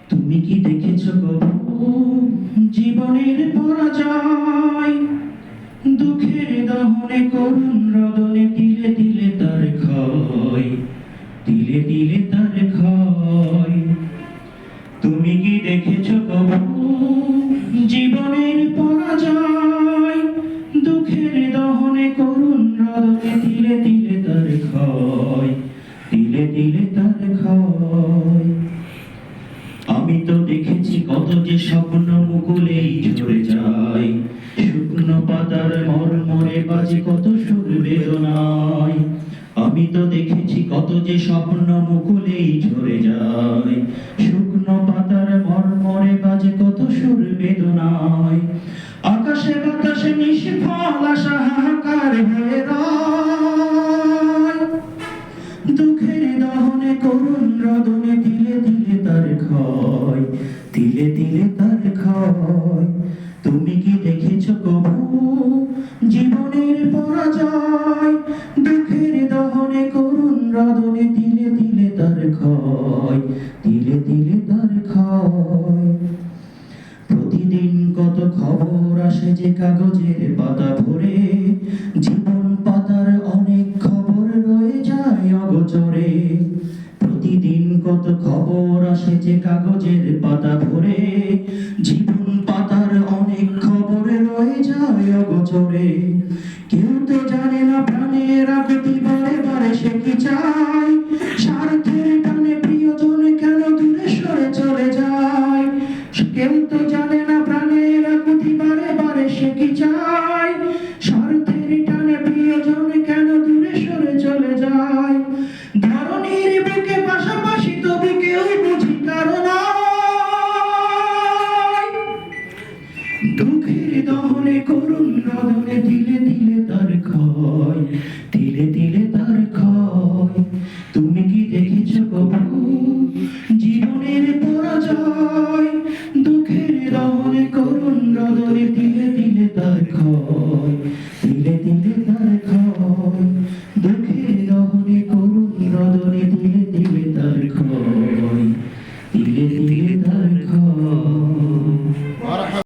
তুমি কি দেখেছো কবু জীবনের পরাজয়? দুঃখের দহনে করুণ রদনে তিলে তিলে তার ক্ষয়, তিলে তিলে তার ক্ষয়। তুমি কি দেখেছো কবু জীবনের পরাজয়? দুঃখের দহনে করুণ রদনে তিলে তিলে তার ক্ষয়, তিলে তিলে তার ক্ষয়। আমি তো দেখেছি কত যে স্বপ্ন মুকুলেই ঝরে যায়, শুকনো পাতার মরমরে বাজে কত সুর বেদনায়। আমি তো দেখেছি কত যে স্বপ্ন মুকুলেই ঝরে যায়, শুকনো পাতার মরমরে বাজে কত সুর বেদনায়। আকাশে বাতাসে নিষ্ফল আশা হাহাকার হয়ে রয়, দুঃখের দহনে করুণ রদনে তিলে তিলে তার ক্ষয়, তিলে তিলে তার ক্ষয়। তুমি কি দেখেছো কবু জীবনের পরাজয়? দুঃখের দহনে করুণ রদনে তিলে তিলে তার ক্ষয়, তিলে তিলে তার ক্ষয়। প্রতিদিন কত খবর আসে যে কাগজের পাতা ভরে, জীবন পাতার অনেক খবর রয়ে যায় অগোচরে। প্রতিদিন কত খবর আসে যে কাগজের পাতা ভরে, জীবন পাতার অনেক খবর রয়ে যায় অগোচরে। কেউ তো জানে না প্রাণের আকুতি বারে বারে সে কি চায়।